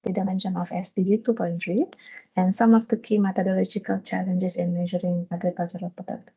the dimension of SDG 2.3 and some of the key methodological challenges in measuring agricultural productivity.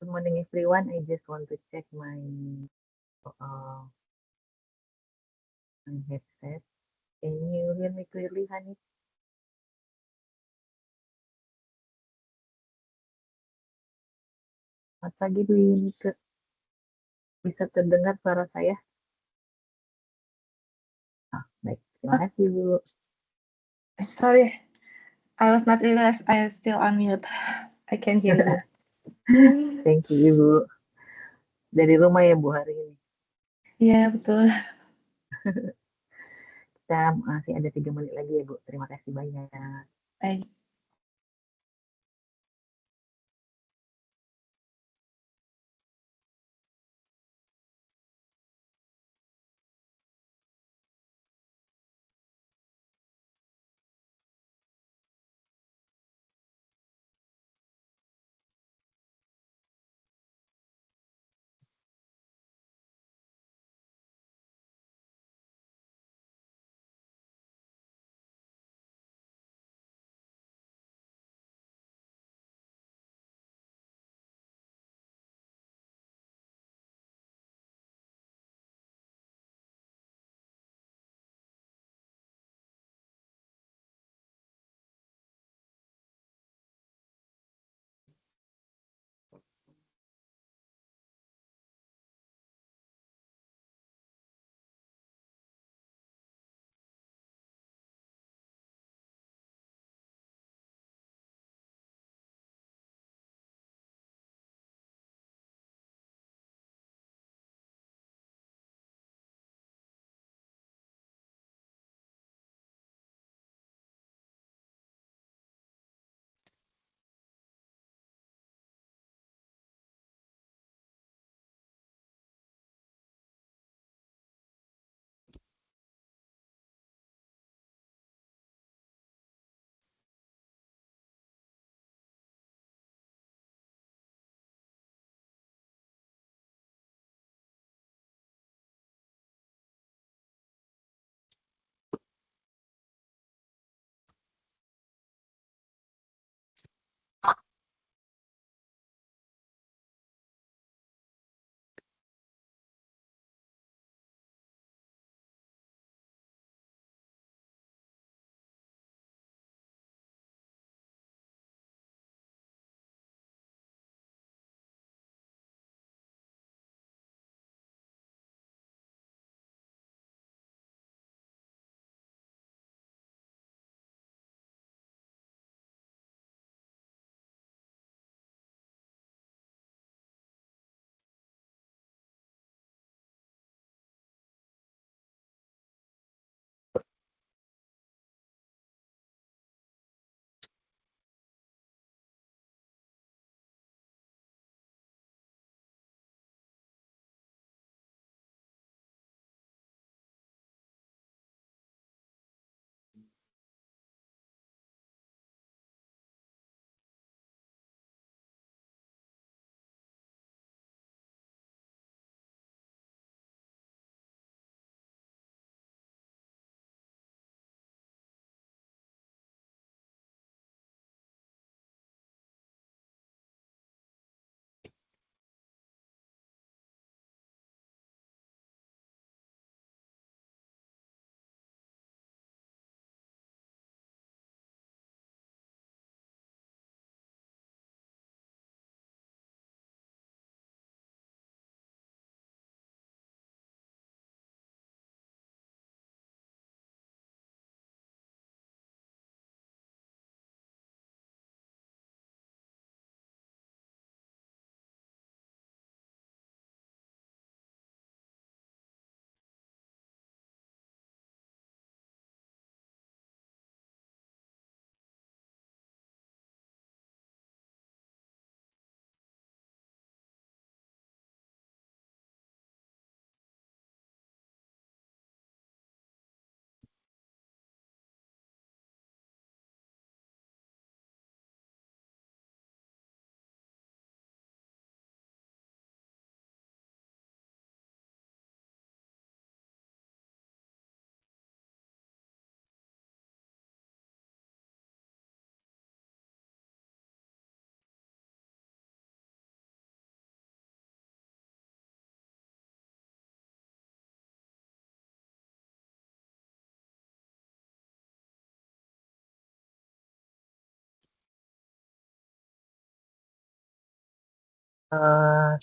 Good morning, everyone. I just want to check my headset. Can you hear me clearly, Hani? Selamat pagi, Dwi Yunike. Bisa terdengar suara saya? Baik. Terima kasih, Bu. I'm sorry, I was not realized I was still on mute. I can hear you. Thank you, Ibu. Dari rumah ya Bu hari ini. Iya, betul. Kita masih ada 3 menit lagi ya Bu. Terima kasih banyak. Baik.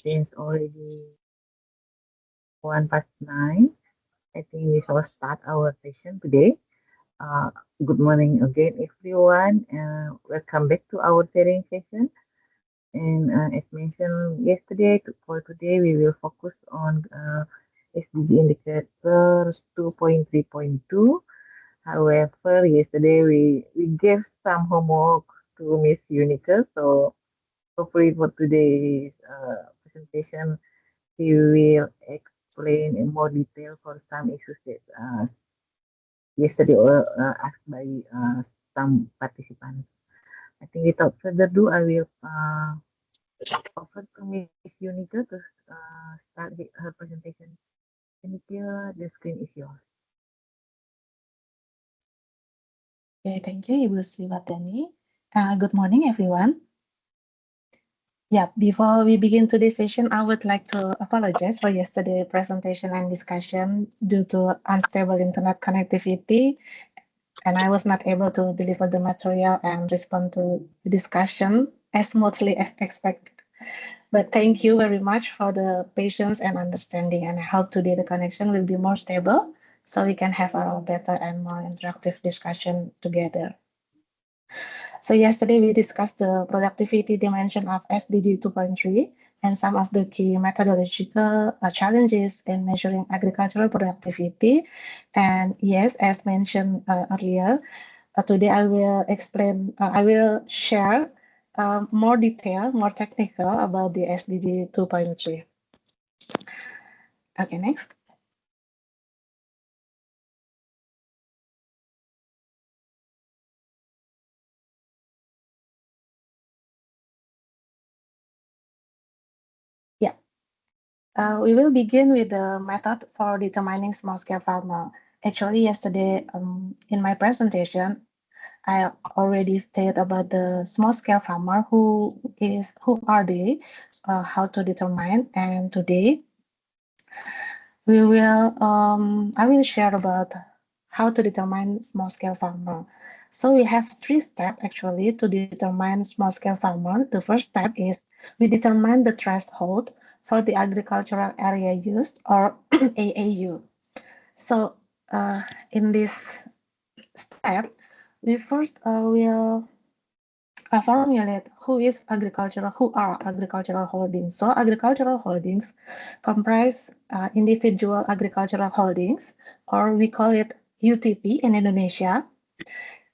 Since already 1 past 9, I think we shall start our session today. Uh, Good morning again, everyone. Welcome back to our sharing session. And as mentioned yesterday, for today, we will focus on SDG indicators 2.3.2. However, yesterday we gave some homework to Miss Unica, so hopefully for today's presentation, she will explain in more detail for some issues that yesterday asked by some participants. I think without further ado, I will offer to Miss Unica to start her presentation. Unica, the screen is yours. Okay, thank you, Ibu Sriwardani. Good morning, everyone. Yeah, before we begin today's session, I would like to apologize for yesterday's presentation and discussion due to unstable internet connectivity, and I was not able to deliver the material and respond to the discussion as smoothly as expected. But thank you very much for the patience and understanding, and I hope today the connection will be more stable so we can have a better and more interactive discussion together. So yesterday we discussed the productivity dimension of SDG 2.3 and some of the key methodological challenges in measuring agricultural productivity. And yes, as mentioned earlier, today I will explain, I will share more detail, more technical about the SDG 2.3. Okay, next. Yeah. We will begin with the method for determining small-scale farmer. Actually, yesterday in my presentation, I already stated about the small-scale farmer, who are they, how to determine, and today we will I will share about how to determine small-scale farmer. So we have 3 steps actually to determine small-scale farmer. The first step is we determine the threshold for the agricultural area used, or AAU. So in this step, we first will formulate who are agricultural holdings. So agricultural holdings comprise individual agricultural holdings, or we call it UTP in Indonesia.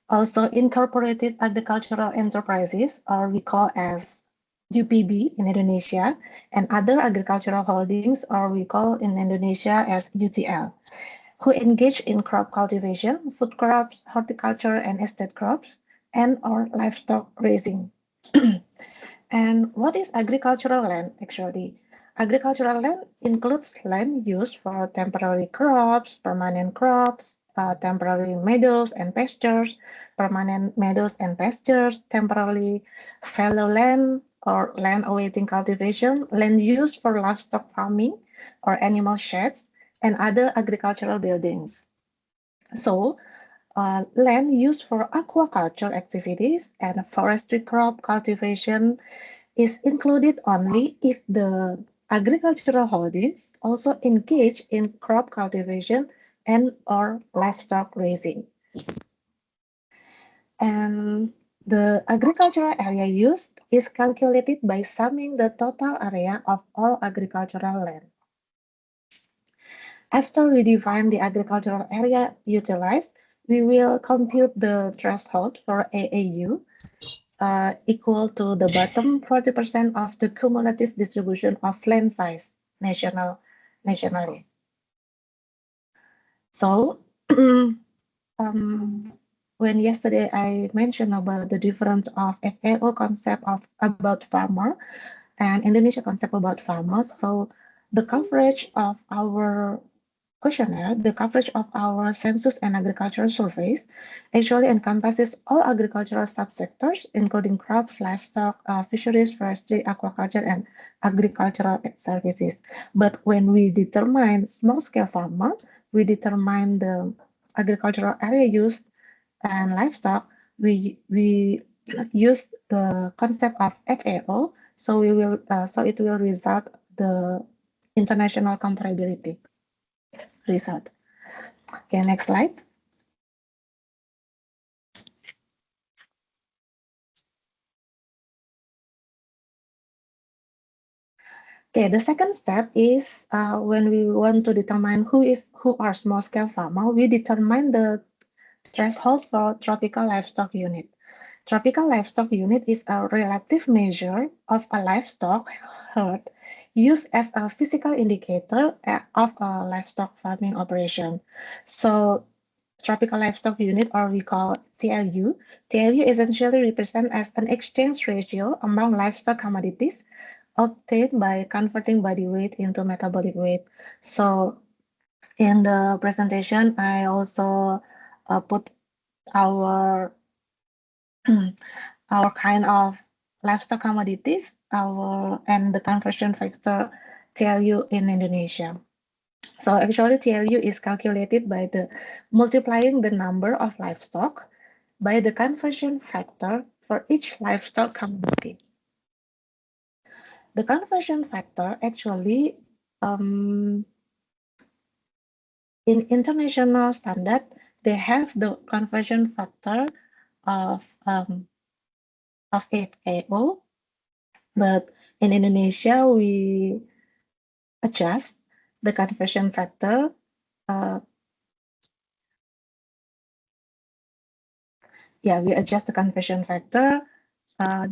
Also incorporated agricultural enterprises, or we call as UPB in Indonesia, and other agricultural holdings, or we call in Indonesia as UTL, who engage in crop cultivation, food crops, horticulture, and estate crops, and or livestock raising. And what is agricultural land actually? Agricultural land includes land used for temporary crops, permanent crops, temporary meadows and pastures, permanent meadows and pastures, temporarily fallow land or land awaiting cultivation, land used for livestock farming or animal sheds, and other agricultural buildings. So, land used for aquaculture activities and forestry crop cultivation is included only if the agricultural holdings also engage in crop cultivation and or livestock raising. And the agricultural area used is calculated by summing the total area of all agricultural land. After we define the agricultural area utilized, we will compute the threshold for AAU equal to the bottom 40% of the cumulative distribution of land size nationally. So when yesterday I mentioned about the difference of FAO concept about farmer and Indonesia concept about farmers, so the coverage of our questionnaire, the coverage of our census and agricultural surveys actually encompasses all agricultural subsectors, including crops, livestock, fisheries, forestry, aquaculture, and agricultural services. But when we determine small-scale farmer, we determine the agricultural area used and livestock, we use the concept of FAO, so it will result the international comparability result. Okay, next slide. Okay, the second step is when we want to determine who are small scale farmer, we determine the threshold for tropical livestock unit. Tropical livestock unit is a relative measure of a livestock herd used as a physical indicator of a livestock farming operation. So tropical livestock unit, or we call TLU. TLU essentially represents as an exchange ratio among livestock commodities obtained by converting body weight into metabolic weight. So in the presentation, I also put our our kind of livestock commodities, our and the conversion factor TLU in Indonesia. So actually TLU is calculated by the multiplying the number of livestock by the conversion factor for each livestock commodity. The conversion factor actually in international standard, they have the conversion factor of um, of 8KO, but in Indonesia we adjust the conversion factor. Uh, yeah, we adjust the conversion factor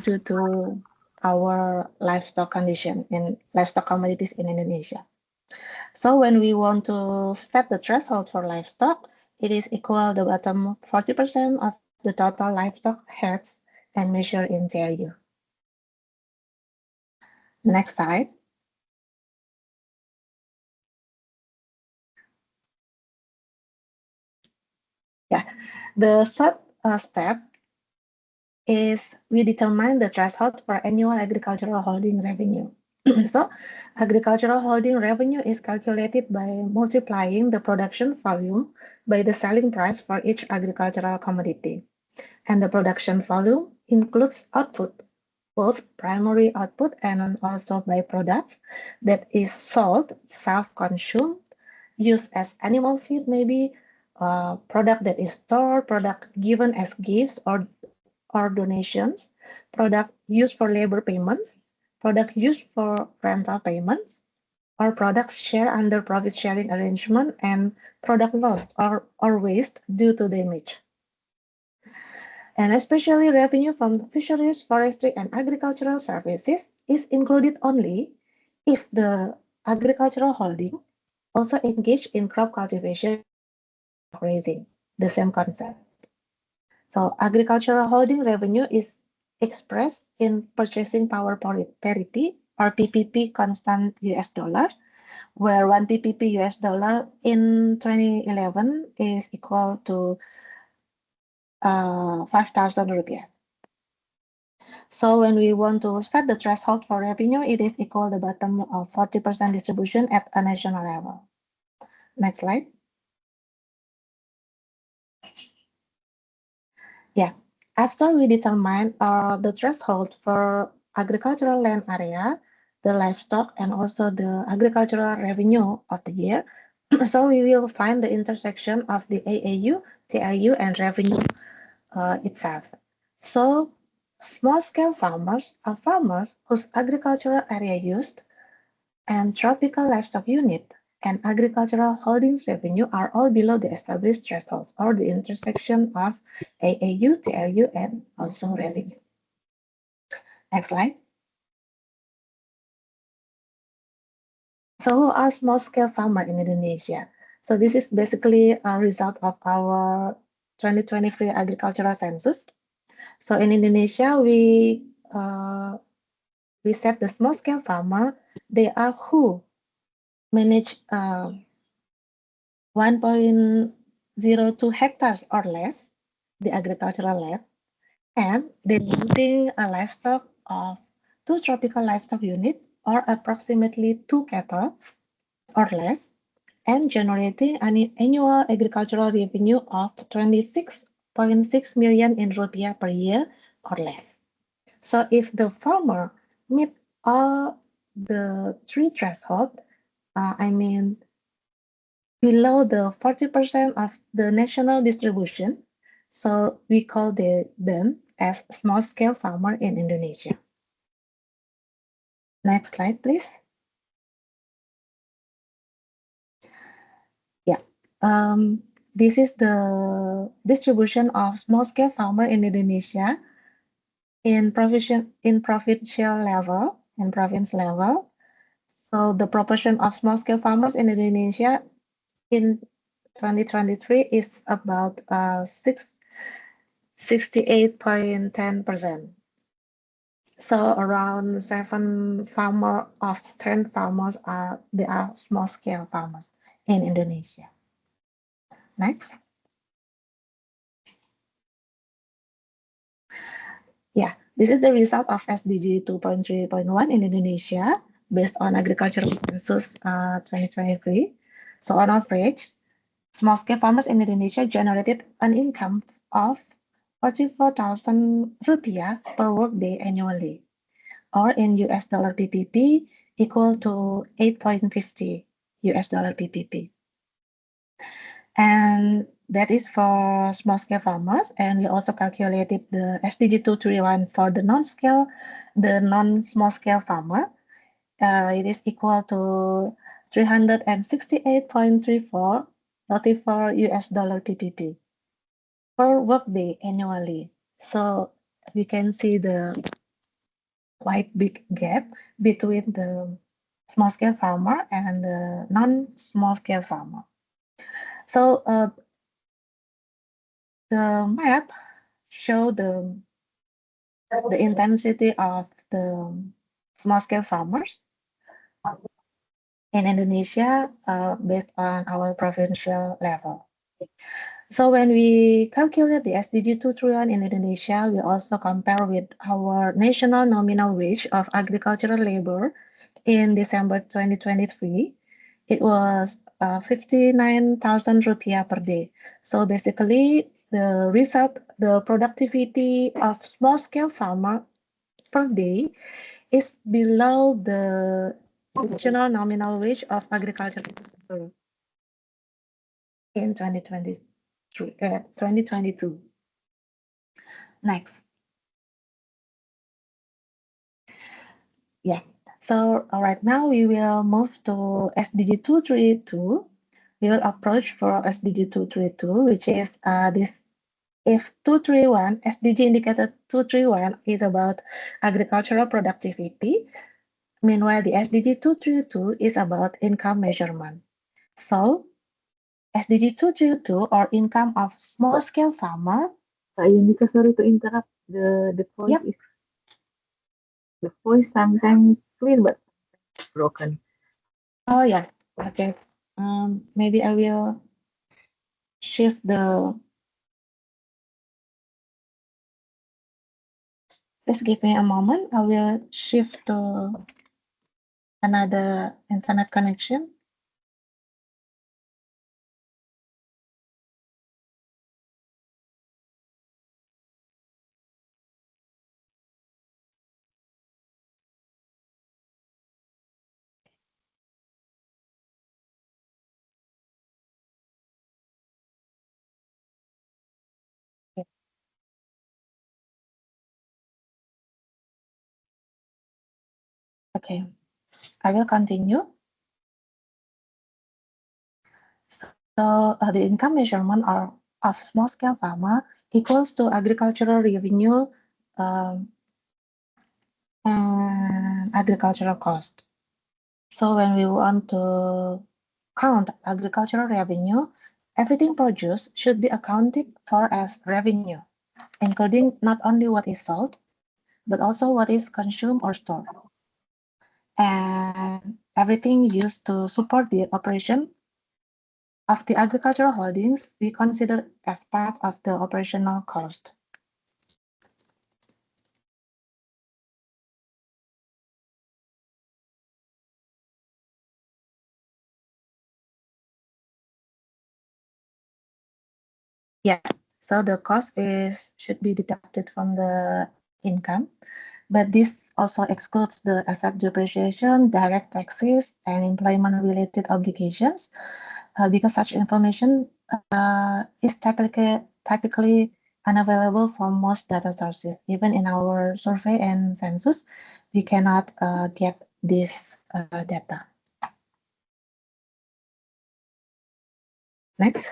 due to our livestock condition in livestock commodities in Indonesia. So when we want to set the threshold for livestock, it is equal the bottom 40% of the total livestock heads and measure in TLU. Next slide. Yeah, the third step is we determine the threshold for annual agricultural holding revenue. So agricultural holding revenue is calculated by multiplying the production volume by the selling price for each agricultural commodity. And the production volume includes output, both primary output and also byproducts that is sold, self-consumed, used as animal feed maybe, product that is stored, product given as gifts or donations, product used for labor payments, product used for rental payments, or products shared under profit sharing arrangement, and product lost or waste due to damage. And especially revenue from fisheries, forestry, and agricultural services is included only if the agricultural holding also engage in crop cultivation grazing, the same concept. So agricultural holding revenue is expressed in purchasing power parity or PPP constant US dollar, where 1 PPP US dollar in 2011 is equal to 5,000 rupiah. So when we want to set the threshold for revenue, it is equal the bottom of 40% distribution at a national level. Next slide. Yeah, after we determine the threshold for agricultural land area, the livestock, and also the agricultural revenue of the year, so we will find the intersection of the AAU, TLU, and revenue itself. So small-scale farmers are farmers whose agricultural area used and tropical livestock unit and agricultural holdings revenue are all below the established thresholds or the intersection of AAU, TLU, and also revenue. Next slide. So who are small-scale farmers in Indonesia? So this is basically a result of our 2023 agricultural census. So in Indonesia, we set the small-scale farmer. They are who manage 1.02 hectares or less, the agricultural land, and they maintain a livestock of 2 tropical livestock units or approximately 2 cattle or less, and generating an annual agricultural revenue of 26.6 million in rupiah per year or less. So if the farmer meet all the three thresholds, I mean below the 40% of the national distribution, so we call them as small-scale farmer in Indonesia. Next slide, please. This is the distribution of small-scale farmer in Indonesia in provincial level, in province level. So the proportion of small-scale farmers in Indonesia in 2023 is about 68.10%. So around 7 farmer of 10 farmers are small-scale farmers in Indonesia. Next. Yeah, this is the result of SDG 2.3.1 in Indonesia based on agricultural census 2023. So on average, small-scale farmers in Indonesia generated an income of 44,000 rupiah per workday annually, or in US dollar PPP equal to 8.50 US dollar PPP. And that is for small-scale farmers. And we also calculated the SDG 231 for the non-small-scale farmer. It is equal to 368.34 US dollar PPP per workday annually. So we can see the quite big gap between the small-scale farmer and the non-small-scale farmer. So the map show the intensity of the small-scale farmers in Indonesia based on our provincial level. So when we calculate the SDG 231 in Indonesia, we also compare with our national nominal wage of agricultural labor in December 2023. It was 59,000 rupiah per day. So basically, the productivity of small-scale farmer per day is below the national nominal wage of agricultural labor in 2022. Next. Yeah. So right now we will move to SDG 232. We will approach for SDG 232, which is this. If 231, SDG indicator 231 is about agricultural productivity, meanwhile the SDG 232 is about income measurement. So SDG 232 or income of small-scale farmer. Yunita, sorry to interrupt. The voice Yep. is sometimes clear but broken. Oh yeah. Okay. Maybe I will shift the. Just give me a moment. I will shift to another internet connection. Okay. I will continue. So the income measurement of small-scale farmer equals to agricultural revenue um, and agricultural cost. So when we want to count agricultural revenue, everything produced should be accounted for as revenue, including not only what is sold, but also what is consumed or stored. And everything used to support the operation of the agricultural holdings we consider as part of the operational cost. Yeah, so the cost should be deducted from the income, but this also excludes the asset depreciation, direct taxes, and employment-related obligations, because such information is typically unavailable from most data sources. Even in our survey and census, we cannot get this data. Next.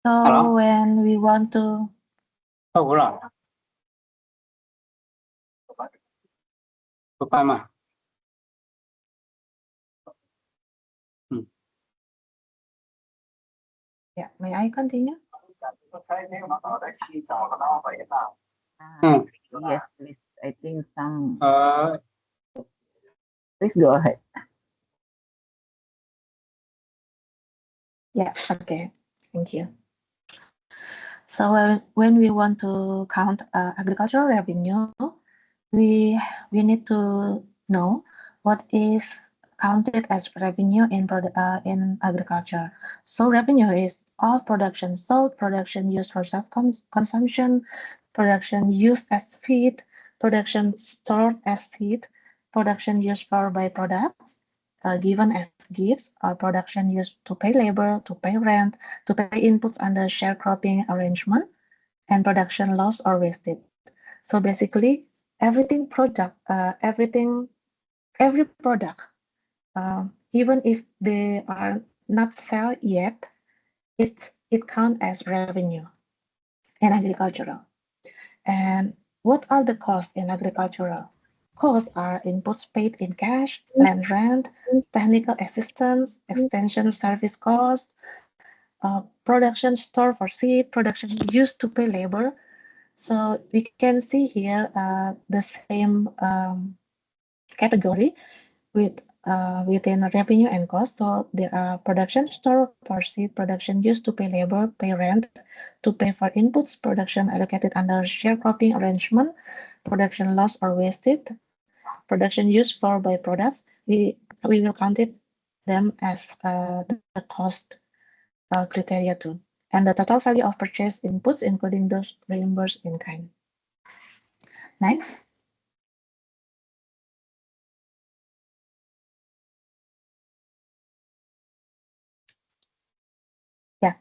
So when we want to yeah, may I continue? Yes, please. I think some. Please go ahead. Yeah, okay. Thank you. So when we want to count agricultural revenue, we need to know what is counted as revenue in agriculture. So revenue is all production sold, production used for self-consumption, production used as feed, production stored as seed, production used for byproducts, given as gifts, production used to pay labor, to pay rent, to pay inputs under sharecropping arrangement, and production loss or wasted. So basically, everything product, every product, even if they are not sell yet, it counts as revenue in agricultural. And what are the costs in agricultural? Costs are inputs paid in cash, land rent, technical assistance, extension service cost, production store for seed, production used to pay labor. So we can see here the same category with within revenue and cost. So there are production store for seed, production used to pay labor, pay rent, to pay for inputs, production allocated under sharecropping arrangement, production loss or wasted, production used for byproducts. We will count it them as the cost criteria too, and the total value of purchase inputs, including those reimbursed in kind. Next. Yeah.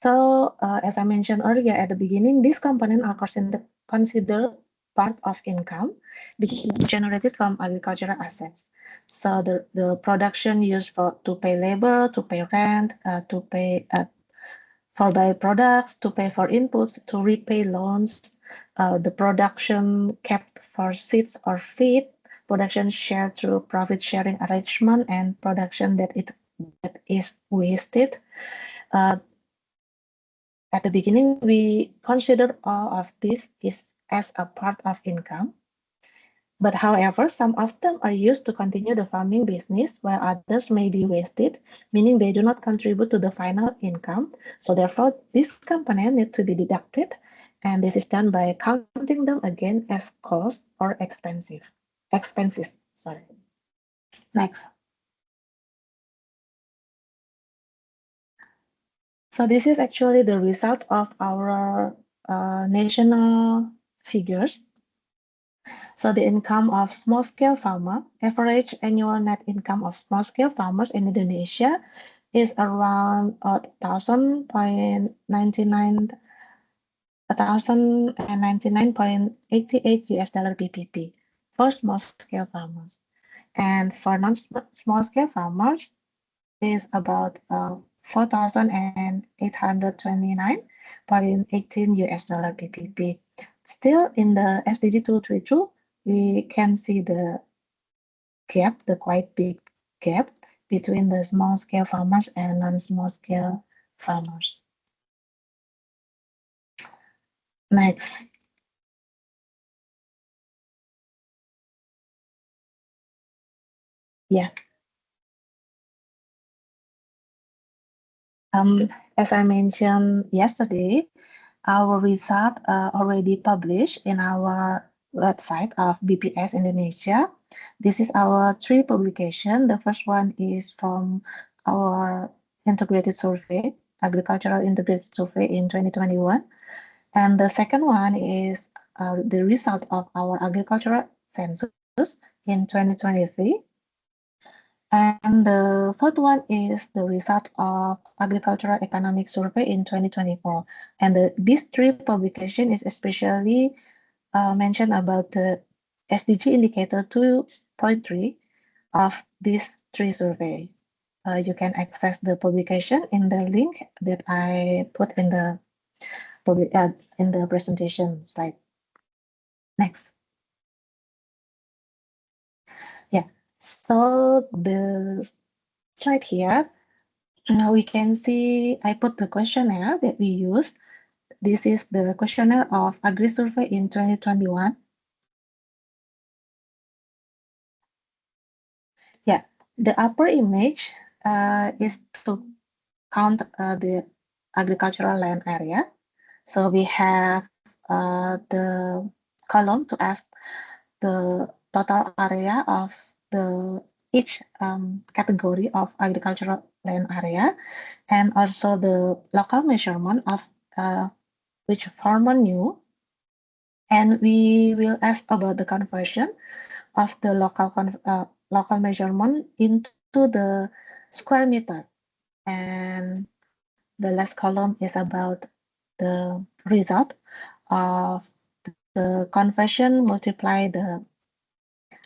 So as I mentioned earlier at the beginning, these components are considered part of income generated from agricultural assets. So the production used for to pay labor, to pay rent, to pay for byproducts, to pay for inputs, to repay loans, the production kept for seeds or feed, production shared through profit sharing arrangement, and production that is wasted. At the beginning, we considered all of this as a part of income. But however, some of them are used to continue the farming business, while others may be wasted, meaning they do not contribute to the final income. So therefore, this component need to be deducted, and this is done by counting them again as cost or expenses. Sorry. Next. So this is actually the result of our national figures. So the income of small-scale farmer, average annual net income of small-scale farmers in Indonesia is around 1,099.88 US dollar PPP for small-scale farmers. And for non-small-scale farmers is about 4,829.18 US dollar PPP. Still in the SDG 232, we can see the gap, the quite big gap between the small scale farmers and non-small scale farmers. Next. Yeah. As I mentioned yesterday, our result already published in our website of BPS Indonesia. This is our 3 publication. The first one is from our integrated survey, agricultural integrated survey in 2021. And the second one is the result of our agricultural census in 2023. And the fourth one is the result of Agricultural Economic Survey in 2024. And these three publication is especially mentioned about the SDG indicator 2.3 of these three survey. You can access the publication in the link that I put in the presentation slide. Next. Yeah. So the slide here, now we can see I put the questionnaire that we use. This is the questionnaire of AgriSurvey in 2021. Yeah, the upper image is to count the agricultural land area. So we have the column to ask the total area of the each category of agricultural land area, and also the local measurement of which farmer knew. And we will ask about the conversion of the local measurement into the square meter. And the last column is about the result of the conversion multiply the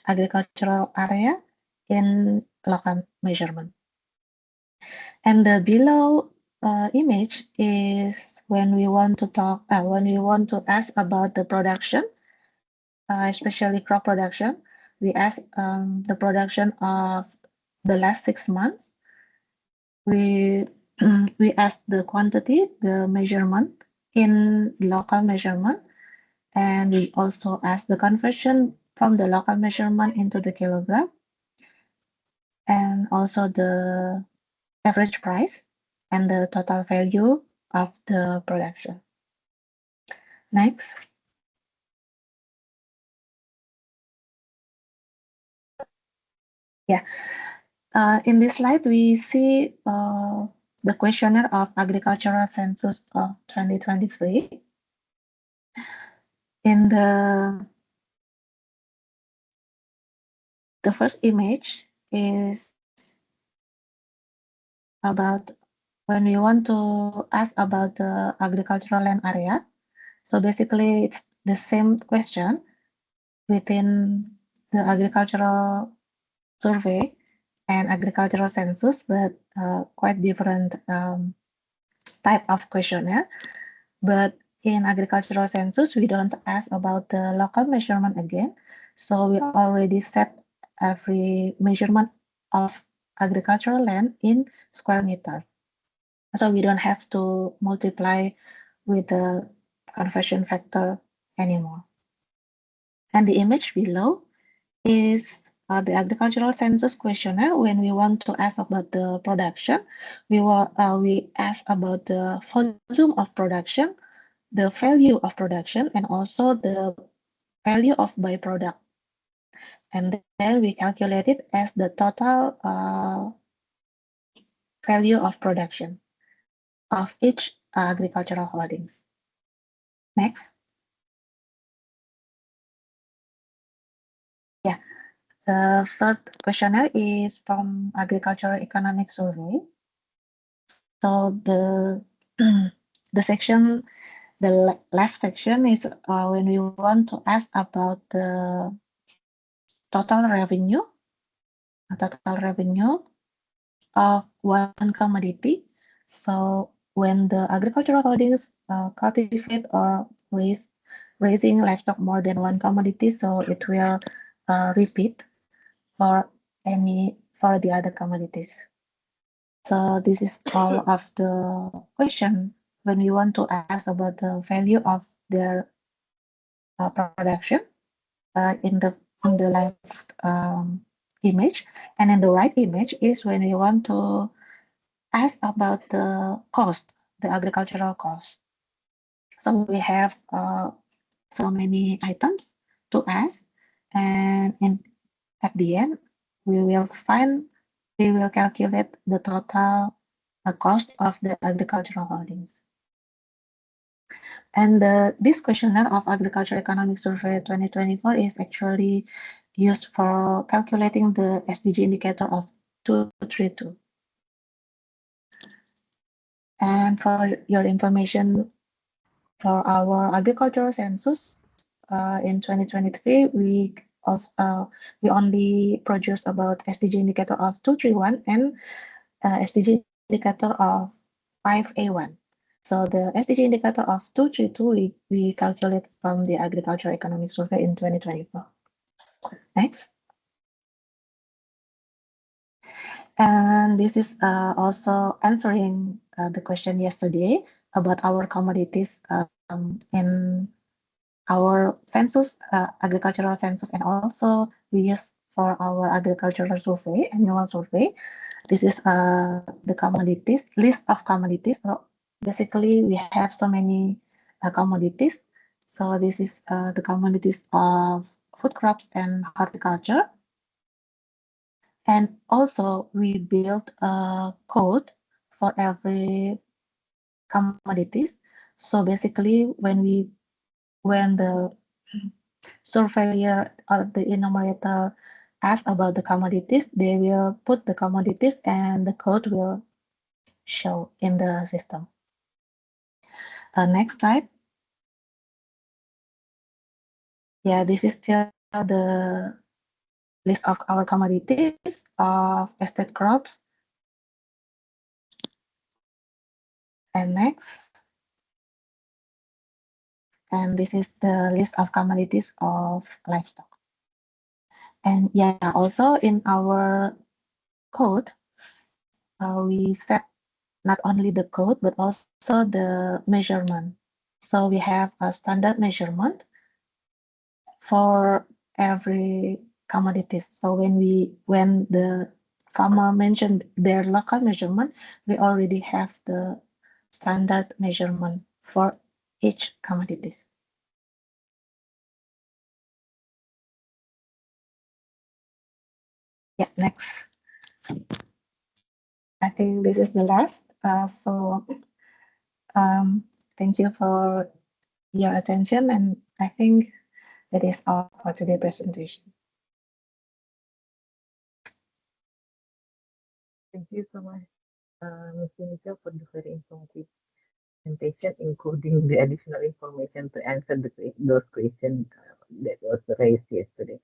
agricultural area in local measurement. And the below image is when we want to ask about the production, especially crop production. We ask the production of the last 6 months. We we ask the quantity, the measurement in local measurement, and we also ask the conversion from the local measurement into the kilogram, and also the average price and the total value of the production. Next. Yeah. In this slide, we see the questionnaire of agricultural census of 2023. In the first image is about when we want to ask about the agricultural land area. So basically, it's the same question within the agricultural survey and agricultural census, but quite different type of questionnaire. But in agricultural census, we don't ask about the local measurement again. So we already set every measurement of agricultural land in square meter. So we don't have to multiply with the conversion factor anymore. And the image below is the agricultural census questionnaire. When we want to ask about the production, we ask about the volume of production, the value of production, and also the value of byproduct. And then we calculate it as the total value of production of each agricultural holdings. Next. Yeah, the third questionnaire is from Agricultural Economic Survey. So the section, the left section is when we want to ask about the total revenue of one commodity. So when the agricultural holdings cultivate or raising livestock more than one commodity, so it will repeat for the other commodities. So this is all of the question when we want to ask about the value of their production in the left image, and in the right image is when we want to ask about the cost, the agricultural cost. So we have so many items to ask, and at the end we will calculate the total cost of the agricultural holdings. And this questionnaire of Agriculture Economic Survey 2024 is actually used for calculating the SDG indicator of 232. And for your information, for our agricultural census in 2023, we only produced about SDG indicator of 231 and SDG indicator of 5A1. So the SDG indicator of 232 we calculate from the Agricultural Economic Survey in 2024. Next. And this is also answering the question yesterday about our commodities in our census, agricultural census, and also we use for our agricultural survey, annual survey. This is the commodities, list of commodities. So basically we have so many commodities. So this is the commodities of food crops and horticulture. And also we built a code for every commodities. So basically when the surveyor or the enumerator ask about the commodities, they will put the commodities and the code will show in the system. Next slide. Yeah, this is still the list of our commodities of estate crops. And next. And this is the list of commodities of livestock. And yeah, also in our code, we set not only the code, but also the measurement. So we have a standard measurement for every commodities. So when the farmer mentioned their local measurement, we already have the standard measurement for each commodities. Yeah, next. I think this is the last. So thank you for your attention, and I think that is all for today's presentation. Thank you so much, Ms. Yunita, for the very informative presentation, including the additional information to answer those questions that was raised yesterday.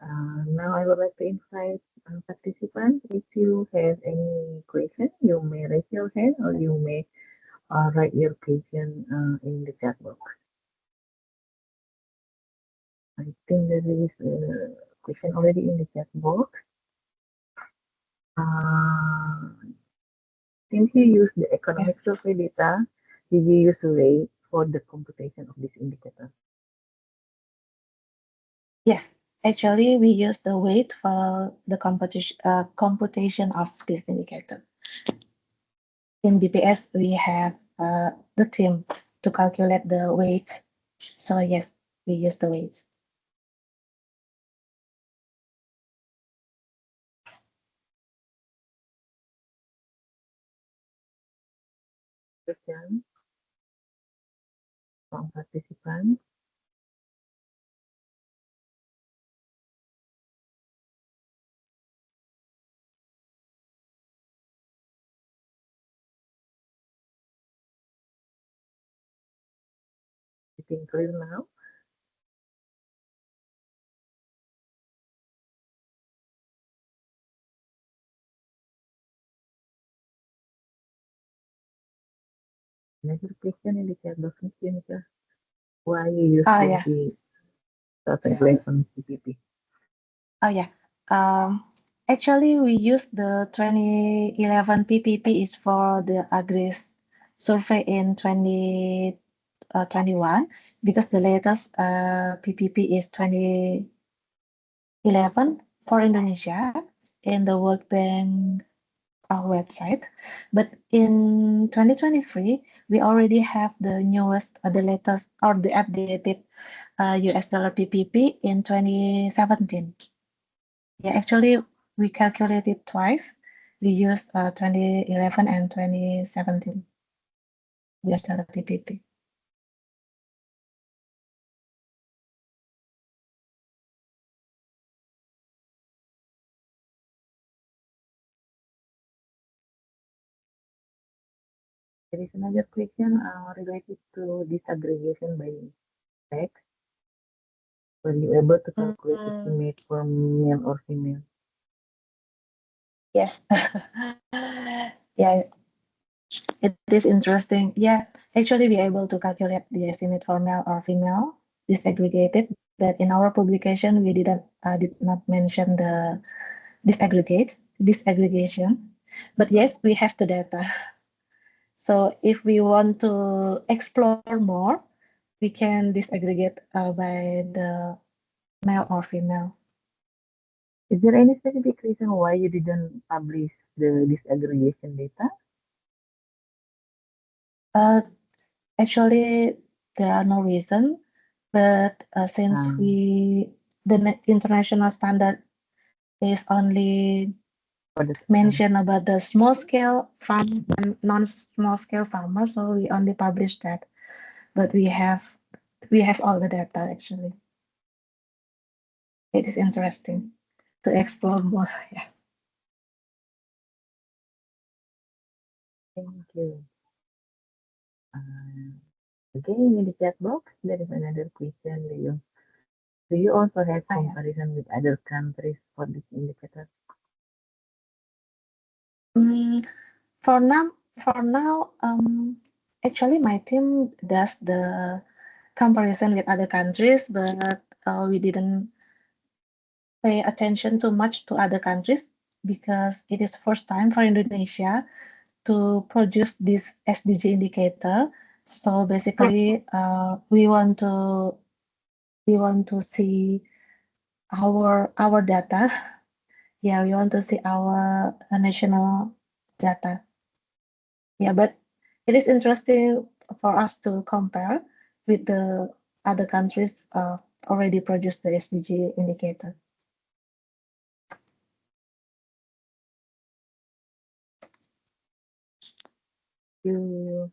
Now I would like to invite participants. If you have any question, you may raise your hand or you may write your question in the chat box. I think there is a question already in the chat box. Since you use the economic survey data, did you use weight for the computation of this indicator? Yes, actually, we use the weight for the computation of this indicator. In BPS, we have the team to calculate the weight. So yes, we use the weights. Question from participants. I think clear now. Another question in the chat box, Ms. Yunita. Why you use Oh yeah. 20,000 blend on CPP? Oh yeah. Actually, we use the 2011 PPP is for the Agris survey in 2021 because the latest PPP is 2011 for Indonesia in the World Bank website. But in 2023, we already have the newest, the latest, or the updated US dollar PPP in 2017. Yeah, actually, we calculated twice. We used 2011 and 2017 US dollar PPP. There is another question related to disaggregation by sex. Were you able to calculate Mm, estimate for male or female? yes. Yeah, it is interesting. Yeah, actually, we are able to calculate the estimate for male or female disaggregated, but in our publication, we did not mention the disaggregation. But yes, we have the data. So if we want to explore more, we can disaggregate by the male or female. Is there any specific reason why you didn't publish the disaggregation data? Uh, Actually, there are no reason, but since Um, the international standard is only for the mention about the small scale farm and non-small scale farmers, so we only publish that. But we have all the data actually. It is interesting to explore more. Yeah. thank you. Again, in the chat box, there is another question. Do you also have Ah, yeah. comparison with other countries for this indicator? Mm, for now, actually my team does the comparison with other countries, but we didn't pay attention too much to other countries because it is first time for Indonesia to produce this SDG indicator. So basically, we want to see our data. Yeah, we want to see our national data. Yeah, but it is interesting for us to compare with the other countries already produced the SDG indicator. You,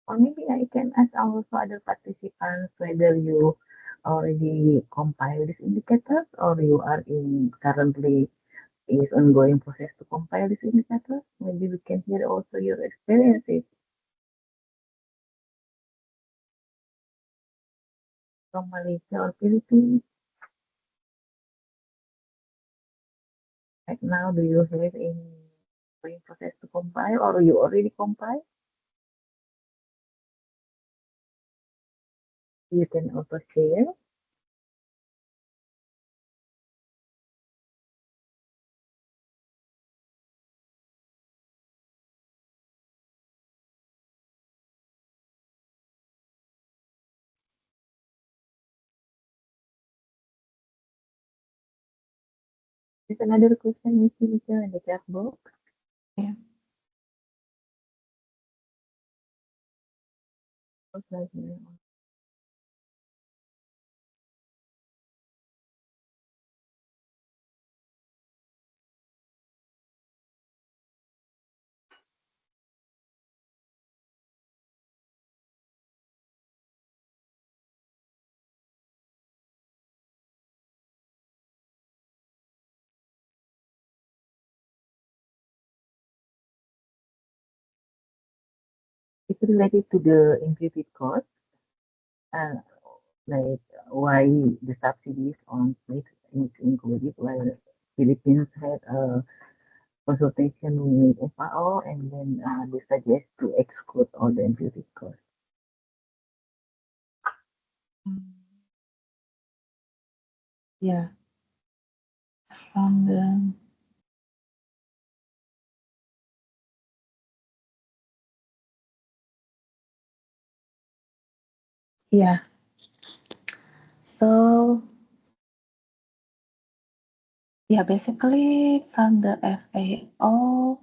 or maybe I can ask also other participants whether you already compile these indicators or you are in currently is ongoing process to compile these indicators. Maybe we can hear also your experiences from Malaysia or Philippines. Right now, do you have any ongoing process to compile or you already compile? You can also share. There's another question, Miss Lisa, in the chat box. Yeah. It's related to the imputed cost, uh, like why the subsidies on freight is included, while Philippines had a consultation with FAO and then they suggest to exclude all the imputed costs. Mm, yeah. From the yeah. So yeah, basically from the FAO,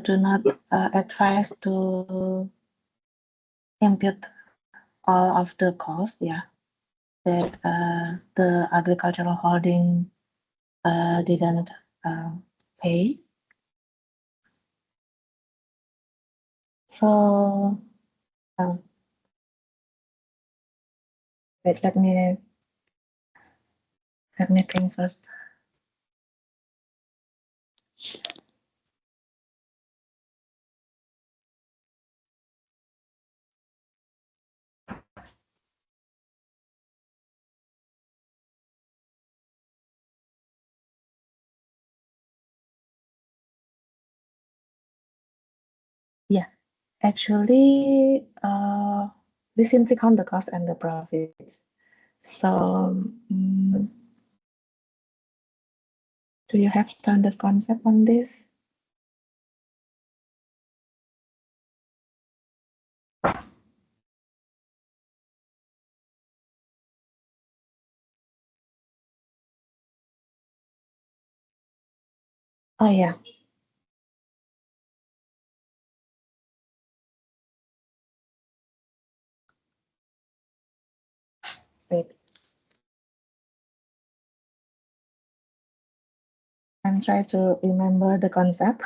do not advise to impute all of the cost. Yeah, that the agricultural holding didn't uh, pay. So um, wait, let me think first. Actually, we simply count the cost and the profits. So, do you have standard concept on this? Oh yeah, wait. I'm trying to remember the concept.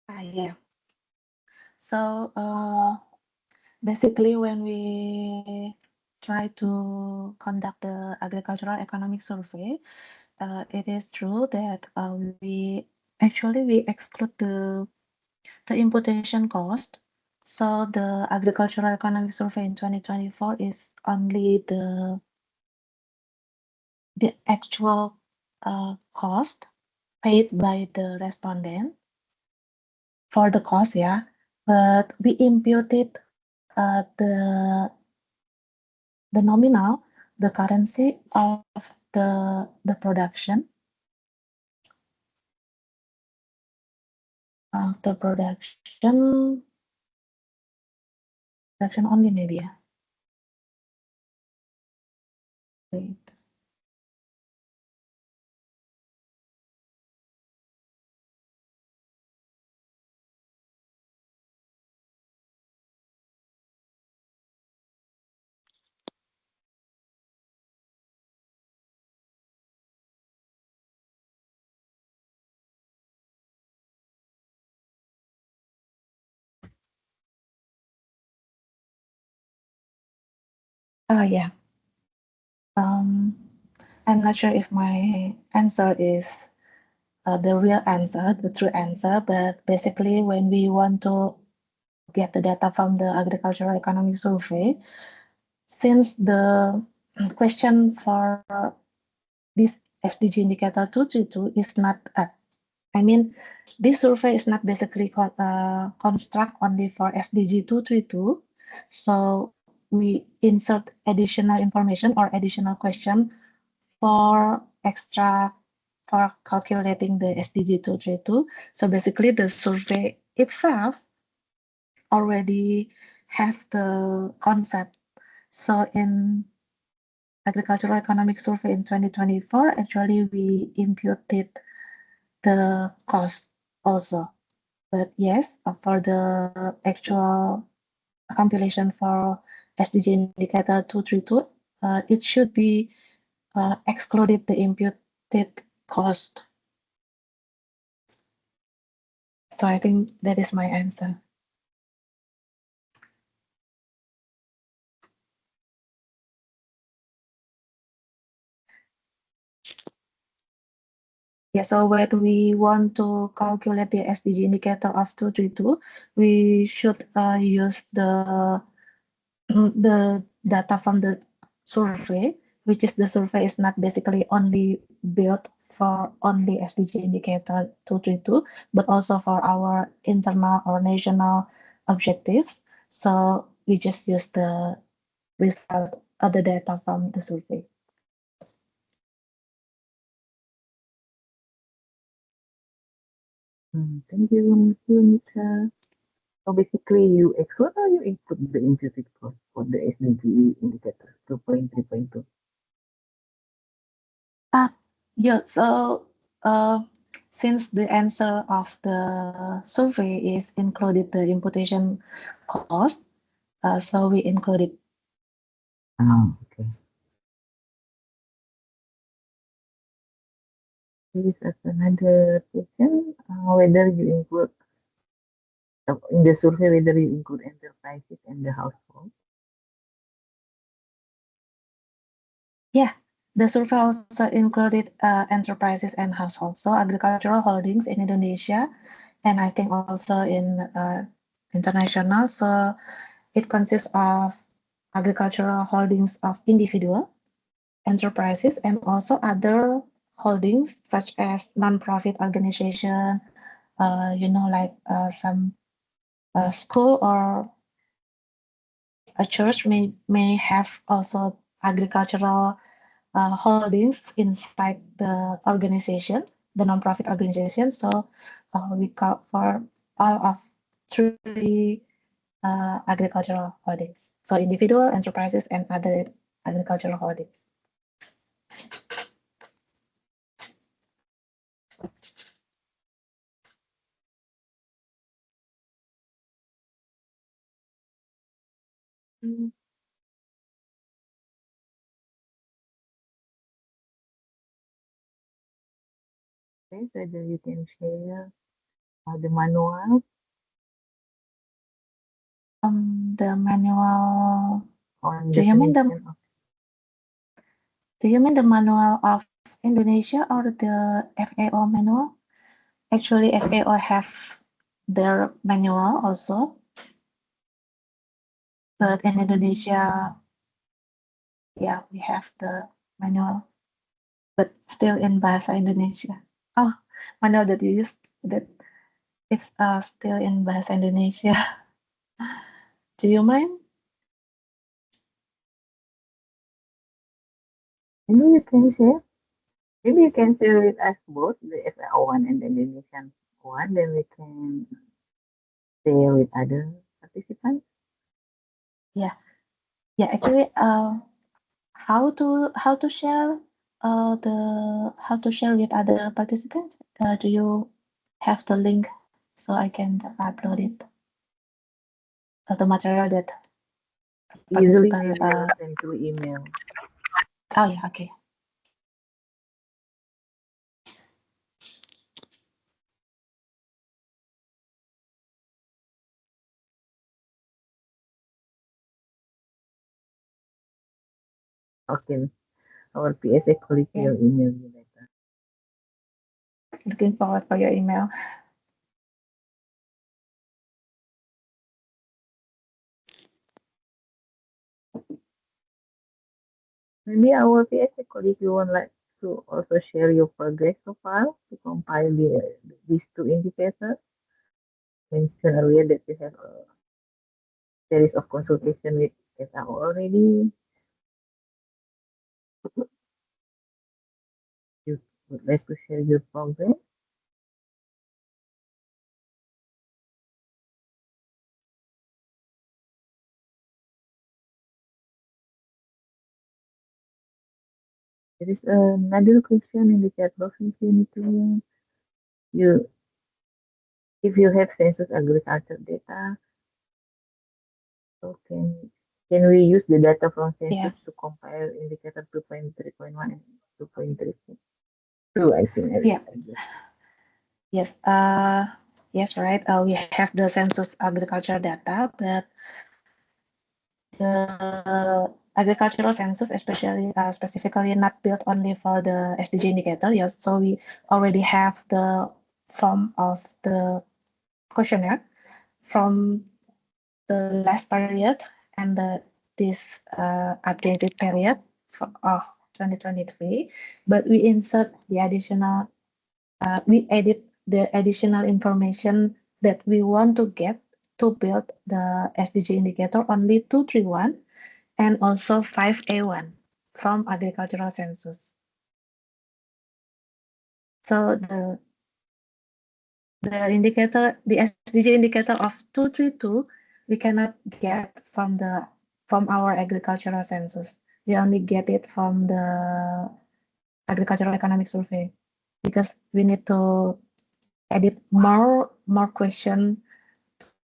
Ah, yeah. So, basically, when we try to conduct the agricultural economic survey, it is true that we exclude the imputation cost. So the agricultural economic survey in 2024 is only the actual cost paid by the respondent for the cost, yeah. But we imputed the nominal, the currency of the production only maybe, yeah. Wait. Oh yeah. Um, I'm not sure if my answer is the real answer, the true answer, but basically when we want to get the data from the agricultural economic survey, since the question for this SDG indicator 232 is not, I mean, this survey is not basically construct only for SDG 232. So we insert additional information or additional question for extra for calculating the SDG 232. So basically the survey itself already have the concept. So in agricultural economic survey in 2024, actually we imputed the cost also. But yes, for the actual compilation for SDG indicator 232, it should be excluded the imputed cost. So I think that is my answer. Yeah, so when we want to calculate the SDG indicator of 232, we should use the data from the survey, which is the survey is not basically only built for only SDG indicator 232, but also for our internal or national objectives. So we just use the result of the data from the survey. Thank you, Nika. So basically, you exclude or you include the imputed cost for the SDG indicator 2.3.2? Ah, yeah, so since the answer of the survey is included the imputation cost, so we included. Oh, okay. This is another question. Whether you include in the survey, whether you include enterprises and the household. Yeah, the survey also included enterprises and households, so agricultural holdings in Indonesia, and I think also in international. So it consists of agricultural holdings of individual enterprises and also other holdings such as non-profit organization, like some school or a church may have also agricultural holdings inside the organization, the non-profit organization. So we cover all of three agricultural holdings. So individual enterprises and other agricultural holdings. Mm. Okay, whether you can share the manual The manual. on Do you mean the definition of Do you mean the manual of Indonesia or the FAO manual? Actually, FAO have their manual also, but in Indonesia, yeah, we have the manual, but still in Bahasa Indonesia. Oh, manual that you use that it's still in Bahasa Indonesia. Do you mind? maybe you can share. Maybe you can share with us both the FAO one and the Indonesian one, then we can share with other participants. Yeah, yeah. Actually, how to share the how to share with other participants? Do you have the link so I can upload it the material that Usually we participant will send through email. oh yeah, okay. Okay, our PSA colleague Yeah, will email you later. looking forward for your email. Maybe our PSA colleague you would like to also share your progress so far to compile these two indicators. Mentioned earlier that you have a series of consultation with FAO already. You would like to share your progress. There is another question in the chat box if you need to you if you have census agriculture data, so can we use the data from Yeah, census to compile indicator 2.3.1 and 2.32? I think yeah, I guess. yes. Yes, right. We have the census agriculture data, but the agricultural census, especially specifically not built only for the SDG indicator. Yes, so we already have the form of the questionnaire from the last period and this updated period of 2023, but we insert the additional, we edit the additional information that we want to get to build the SDG indicator only 231 and also 5A1 from agricultural census. So the SDG indicator of 232, we cannot get from our agricultural census. We only get it from the agricultural economic survey because we need to edit more question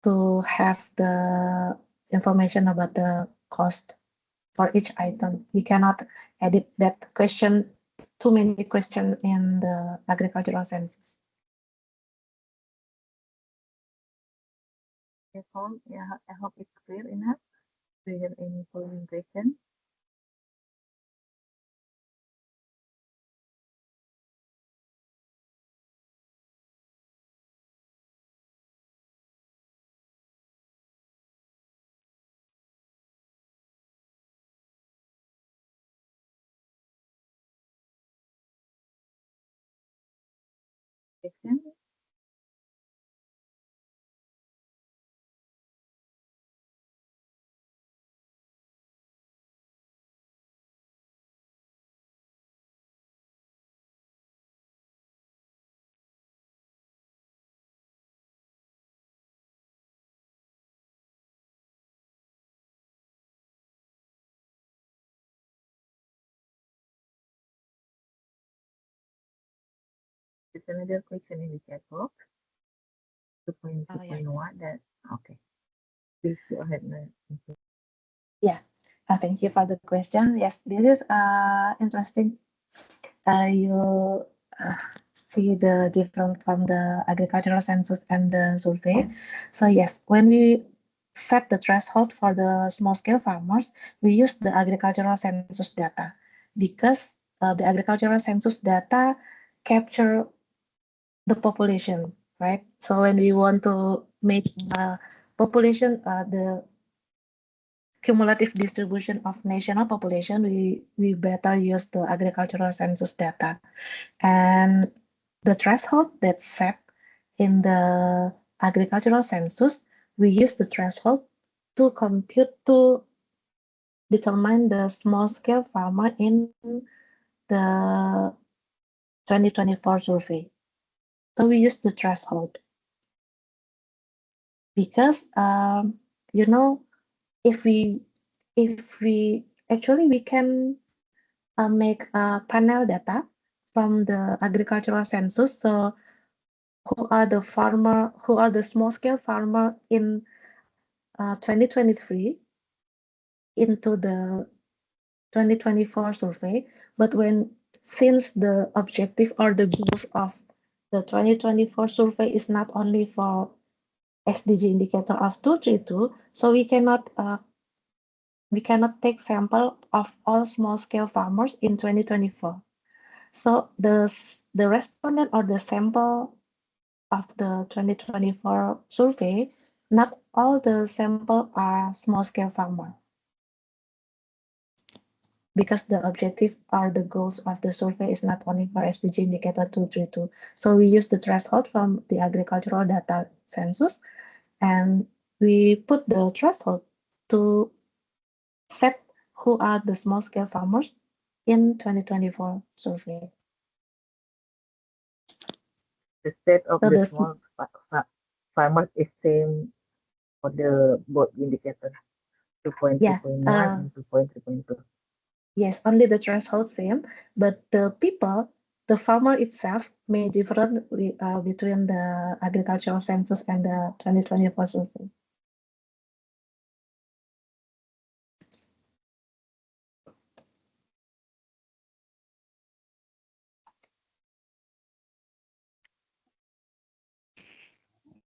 to have the information about the cost for each item. We cannot edit that question, too many questions in the agricultural census. I hope it's clear enough. Do you have any following question? question? There's another question in the chat box. Oh, yeah. 2.2.1 that okay. Please go ahead, Nancy. Yeah. Thank you for the question. Yes, this is interesting. You see the difference from the agricultural census and the survey. So yes, when we set the threshold for the small scale farmers, we use the agricultural census data because the agricultural census data capture the population, right? So when we want to make population, the cumulative distribution of national population, we better use the agricultural census data. And the threshold that's set in the agricultural census, we use the threshold to compute to determine the small scale farmer in the 2024 survey. So we use the threshold because you know if we actually we can make a panel data from the agricultural census. So who are the small scale farmer in 2023 into the 2024 survey. But since the objective or the goals of the 2024 survey is not only for SDG indicator of 232, so we cannot take sample of all small scale farmers in 2024. So the respondent or the sample of the 2024 survey, not all the sample are small scale farmer because the objective or the goals of the survey is not only for SDG indicator 232. So we use the threshold from the agricultural data census and we put the threshold to set who are the small scale farmers in 2024 survey. The set of So the the small farmers is same for the both indicator yeah 2.2.1 and 2.3.2. yes, only the threshold same, but the people, the farmer itself may differ between the agricultural census and the 2024 survey.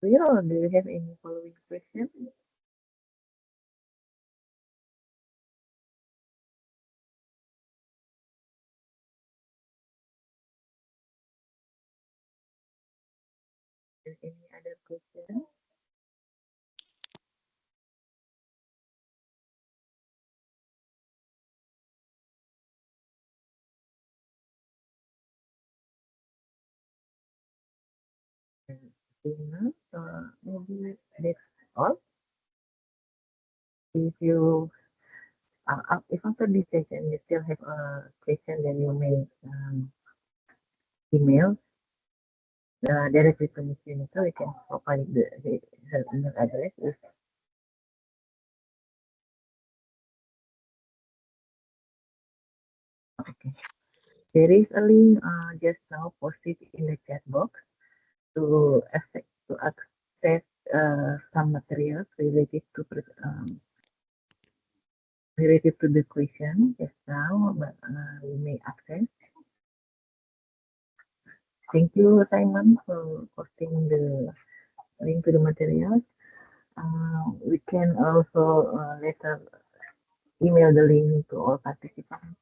Do you have any following question? Any other question? Maybe that's all. If you if after this session you still have a question, then you may email directly to Miss Unica. We can provide her email address. Okay. There is a link just now posted in the chat box to access some materials related to the question just now, but we may access. Thank you, Simon, for posting the link to the materials. We can also later email the link to all participants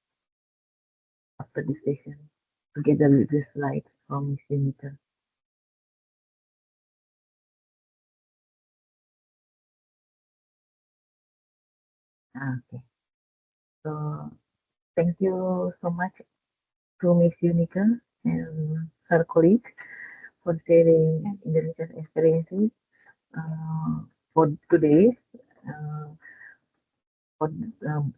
after the session together with the slides from Miss Unita. Okay. So thank you so much to Miss Unica and her colleagues for sharing Indonesian experiences for today. Uh, for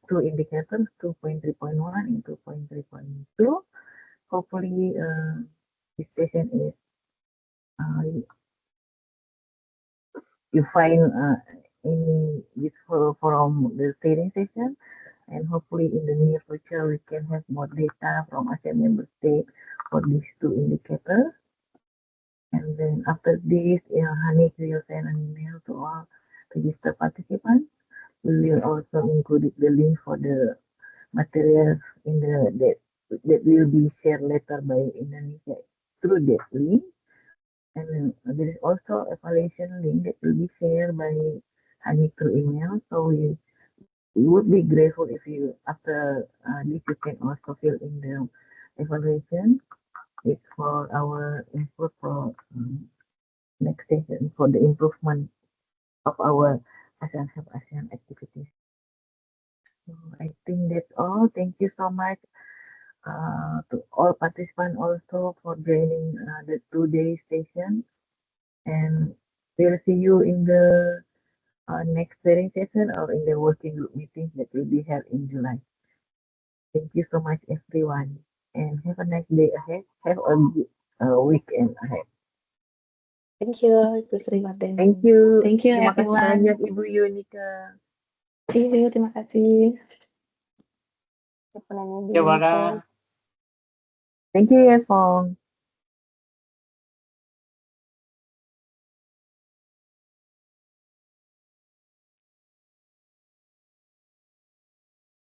two indicators, 2.3.1 and 2.3.2. Hopefully, this session is you find any useful from the trading session, and hopefully in the near future we can have more data from ASEAN member state for these two indicators. And then after this, Hanik will send an email to all registered participants. We will also include the link for the materials in the that will be shared later by Indonesia through that link. And there is also evaluation link that will be shared by Hanik through email. So we would be grateful if you, after this, you can also fill in the evaluation. It's for our input for next session for the improvement of our ASEAN Help ASEAN activities. So I think that's all. Thank you so much to all participants also for joining the 2 day session. And we'll see you in the next training session or in the working group meeting that will be held in July. Thank you so much, everyone, and have a nice day ahead. Have a good weekend ahead. Thank you, Ibu Sriwardani. Thank you. Thank you, Terima kasih everyone. banyak, Ibu Yunika. Iya, terima kasih. Thank you, Efong.